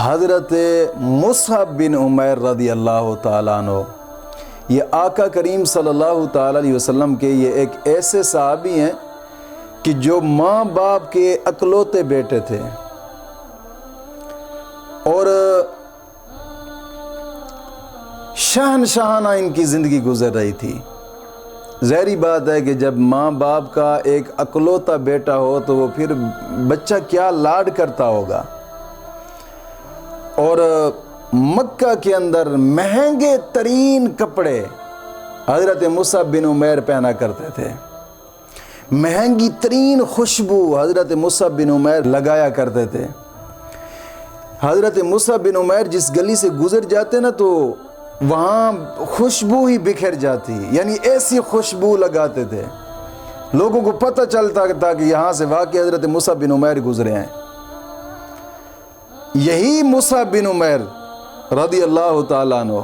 حضرت مصعب بن عمیر رضی اللہ تعالیٰ عنہ، یہ آقا کریم صلی اللہ تعالیٰ علیہ وسلم کے یہ ایک ایسے صحابی ہیں کہ جو ماں باپ کے اکلوتے بیٹے تھے، اور شہنشاہانہ ان کی زندگی گزر رہی تھی۔ ظاہری بات ہے کہ جب ماں باپ کا ایک اکلوتا بیٹا ہو تو وہ پھر بچہ کیا لاڈ کرتا ہوگا۔ اور مکہ کے اندر مہنگے ترین کپڑے حضرت مصعب بن عمیر پہنا کرتے تھے، مہنگی ترین خوشبو حضرت مصعب بن عمیر لگایا کرتے تھے۔ حضرت مصعب بن عمیر جس گلی سے گزر جاتے نا تو وہاں خوشبو ہی بکھر جاتی، یعنی ایسی خوشبو لگاتے تھے لوگوں کو پتہ چلتا تھا کہ یہاں سے واقعی حضرت مصعب بن عمیر گزرے ہیں۔ یہی مصعب بن عمیر رضی اللہ تعالیٰ عنہ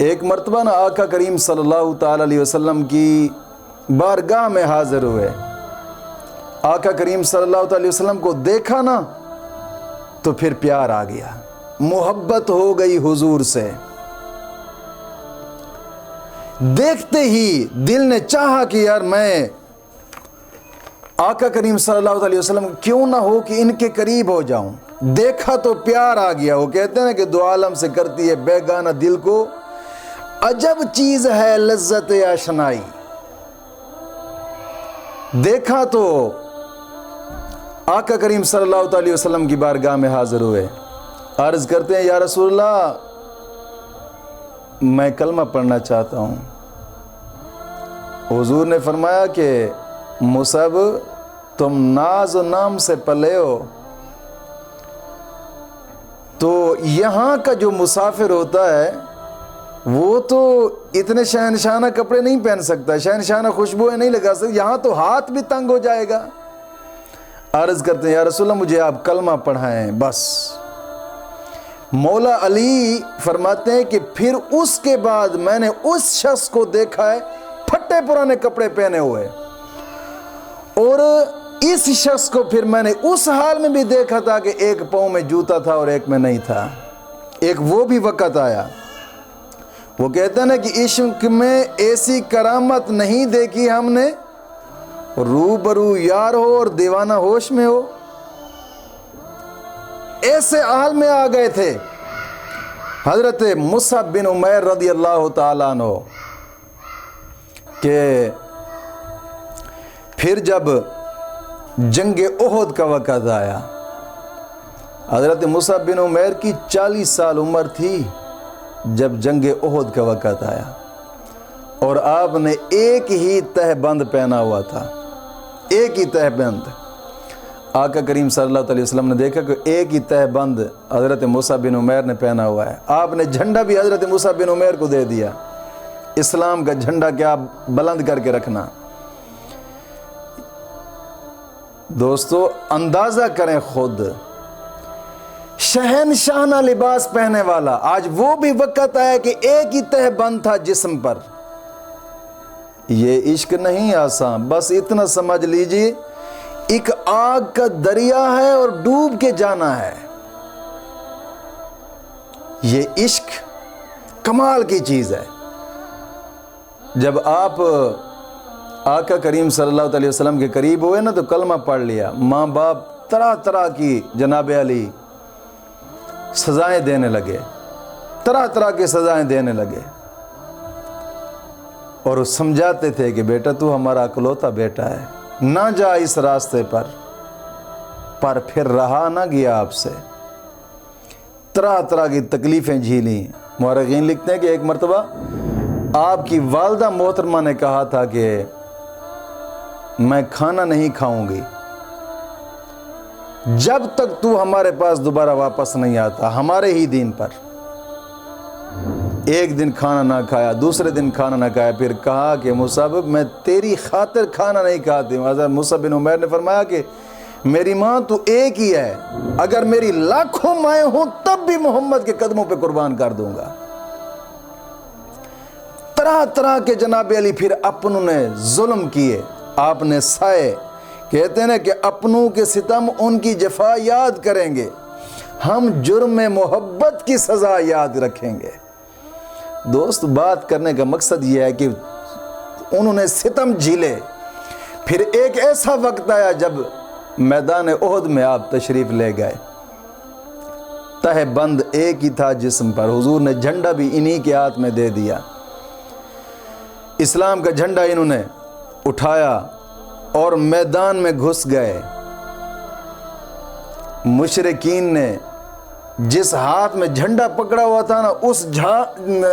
ایک مرتبہ نا آقا کریم صلی اللہ تعالیٰ علیہ وسلم کی بارگاہ میں حاضر ہوئے۔ آقا کریم صلی اللہ علیہ وسلم کو دیکھا نا تو پھر پیار آ گیا، محبت ہو گئی حضور سے۔ دیکھتے ہی دل نے چاہا کہ یار میں آقا کریم صلی اللہ علیہ وسلم کیوں نہ ہو کہ ان کے قریب ہو جاؤں۔ دیکھا تو پیار آ گیا۔ وہ کہتے ہیں نا کہ دو عالم سے کرتی ہے بیگانہ دل کو عجب چیز ہے لذت آشنائی۔ دیکھا تو آقا کریم صلی اللہ علیہ وسلم کی بارگاہ میں حاضر ہوئے، عرض کرتے ہیں یا رسول اللہ میں کلمہ پڑھنا چاہتا ہوں۔ حضور نے فرمایا کہ مصعب تم ناز و نام سے پلے ہو، تو یہاں کا جو مسافر ہوتا ہے وہ تو اتنے شہنشانہ کپڑے نہیں پہن سکتا، شہنشانہ خوشبوئیں نہیں لگا سکتا، یہاں تو ہاتھ بھی تنگ ہو جائے گا۔ عرض کرتے ہیں یا رسول اللہ مجھے آپ کلمہ پڑھائیں بس۔ مولا علی فرماتے ہیں کہ پھر اس کے بعد میں نے اس شخص کو دیکھا ہے پھٹے پرانے کپڑے پہنے ہوئے، اور اس شخص کو پھر میں نے اس حال میں بھی دیکھا تھا کہ ایک پاؤں میں جوتا تھا اور ایک میں نہیں تھا۔ ایک وہ بھی وقت آیا، وہ کہتے ہیں نا کہ عشق میں ایسی کرامت نہیں دیکھی ہم نے، روبرو یار ہو اور دیوانہ ہوش میں ہو۔ ایسے حال میں آ گئے تھے حضرت مصعب بن عمیر رضی اللہ تعالیٰ عنہ کہ پھر جب جنگ احد کا وقت آیا، حضرت مصعب بن عمیر کی 40 سال عمر تھی جب جنگ احد کا وقت آیا، اور آپ نے ایک ہی تہ بند پہنا ہوا تھا، ایک ہی تہ بند۔ آقا کریم صلی اللہ علیہ وسلم نے دیکھا کہ ایک ہی تہ بند حضرت مصعب بن عمیر نے پہنا ہوا ہے۔ آپ نے جھنڈا بھی حضرت مصعب بن عمیر کو دے دیا، اسلام کا جھنڈا کیا بلند کر کے رکھنا۔ دوستو اندازہ کریں خود، شہنشاہانہ لباس پہنے والا، آج وہ بھی وقت آیا کہ ایک ہی تہ بند تھا جسم پر۔ یہ عشق نہیں آسان، بس اتنا سمجھ لیجئے ایک آگ کا دریا ہے اور ڈوب کے جانا ہے۔ یہ عشق کمال کی چیز ہے۔ جب آپ آقا کریم صلی اللہ علیہ وسلم کے قریب ہوئے نا تو کلمہ پڑھ لیا، ماں باپ طرح طرح کی جناب علی سزائیں دینے لگے، طرح طرح کی سزائیں دینے لگے، اور وہ سمجھاتے تھے کہ بیٹا تو ہمارا اکلوتا بیٹا ہے، نہ جا اس راستے پر پھر رہا نہ گیا آپ سے، طرح طرح کی تکلیفیں جھیلیں۔ مورخین لکھتے ہیں کہ ایک مرتبہ آپ کی والدہ محترمہ نے کہا تھا کہ میں کھانا نہیں کھاؤں گی جب تک تو ہمارے پاس دوبارہ واپس نہیں آتا ہمارے ہی دین پر۔ ایک دن کھانا نہ کھایا، دوسرے دن کھانا نہ کھایا، پھر کہا کہ مصعب میں تیری خاطر کھانا نہیں کھاتی ہوں۔ حضرت مصعب بن عمیر نے فرمایا کہ میری ماں تو ایک ہی ہے، اگر میری لاکھوں مائیں ہوں تب بھی محمد کے قدموں پہ قربان کر دوں گا۔ طرح طرح کے جناب علی پھر اپنوں نے ظلم کیے، آپ نے سائے، کہتے ہیں کہ اپنوں کے ستم ان کی جفا یاد کریں گے، ہم جرم محبت کی سزا یاد رکھیں گے۔ دوست، بات کرنے کا مقصد یہ ہے کہ انہوں نے ستم جھیلے، پھر ایک ایسا وقت آیا جب میدان احد میں آپ تشریف لے گئے، تہ بند ایک ہی تھا جسم پر، حضور نے جھنڈا بھی انہی کے ہاتھ میں دے دیا، اسلام کا جھنڈا انہوں نے اٹھایا اور میدان میں گھس گئے۔ مشرکین نے جس ہاتھ میں جھنڈا پکڑا ہوا تھا نا، اس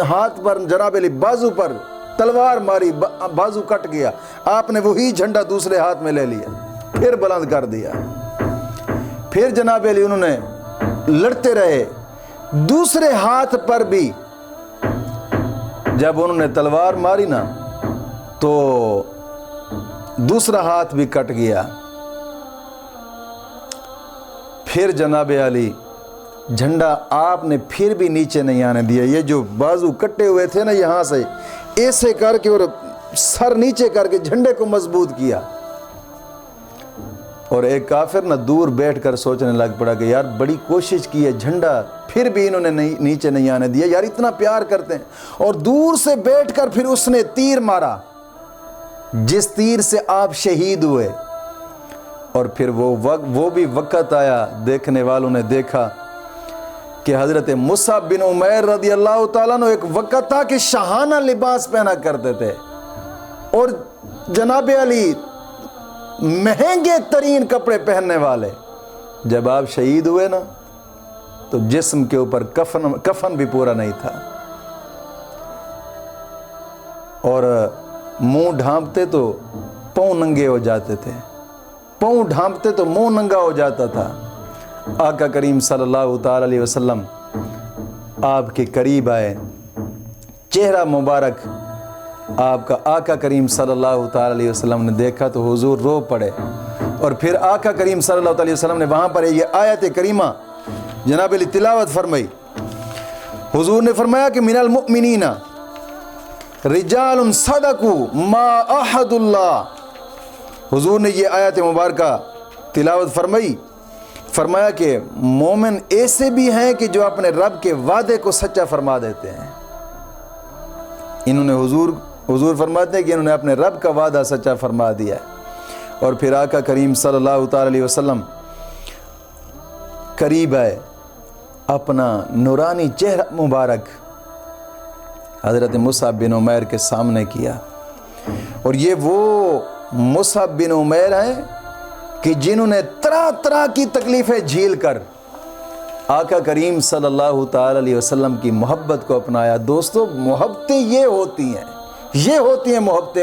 ہاتھ پر جناب علی بازو پر تلوار ماری، بازو کٹ گیا، آپ نے وہی جھنڈا دوسرے ہاتھ میں لے لیا، پھر بلند کر دیا، پھر جناب علی انہوں نے لڑتے رہے، دوسرے ہاتھ پر بھی جب انہوں نے تلوار ماری نا تو دوسرا ہاتھ بھی کٹ گیا، پھر جناب علی جھنڈا آپ نے پھر بھی نیچے نہیں آنے دیا، یہ جو بازو کٹے ہوئے تھے نا یہاں سے ایسے کر کے اور سر نیچے کر کے جھنڈے کو مضبوط کیا، اور ایک کافر نہ دور بیٹھ کر سوچنے لگ پڑا کہ یار بڑی کوشش کی ہے، جھنڈا پھر بھی انہوں نے نیچے نہیں آنے دیا، یار اتنا پیار کرتے ہیں، اور دور سے بیٹھ کر پھر اس نے تیر مارا جس تیر سے آپ شہید ہوئے، اور پھر وہ بھی وقت آیا، دیکھنے والوں نے دیکھا کہ حضرت مصعب بن عمیر رضی اللہ تعالیٰ عنہ ایک وقت تھا کہ شاہانہ لباس پہنا کرتے تھے، اور جناب علی مہنگے ترین کپڑے پہننے والے، جب آپ شہید ہوئے نا تو جسم کے اوپر کفن بھی پورا نہیں تھا، اور منہ ڈھانپتے تو پاؤں ننگے ہو جاتے تھے، پاؤں ڈھانپتے تو منہ ننگا ہو جاتا تھا۔ آقا کریم صلی اللہ تعالی علیہ وسلم آپ کے قریب آئے، چہرہ مبارک آپ کا آقا کریم صلی اللہ تعالی علیہ وسلم نے دیکھا تو حضور رو پڑے، اور پھر آقا کریم صلی اللہ علیہ وسلم نے وہاں پر یہ آیت کریمہ جناب علی تلاوت فرمائی۔ حضور نے فرمایا کہ من المؤمنین رجال صدقوا ما عاہد اللہ، حضور نے یہ آیت مبارکہ تلاوت فرمائی، فرمایا کہ مومن ایسے بھی ہیں کہ جو اپنے رب کے وعدے کو سچا فرما دیتے ہیں۔ انہوں نے حضور فرماتے ہیں کہ انہوں نے اپنے رب کا وعدہ سچا فرما دیا ہے۔ اور پھر آقا کریم صلی اللہ تعالی علیہ وسلم قریب آئے، اپنا نورانی چہرہ مبارک حضرت مصعب بن عمیر کے سامنے کیا، اور یہ وہ مصعب بن عمیر ہیں کہ جنہوں نے طرح طرح کی تکلیفیں جھیل کر آقا کریم صلی اللہ تعالی علیہ وسلم کی محبت کو اپنایا۔ دوستو، محبتیں یہ ہوتی ہیں محبتیں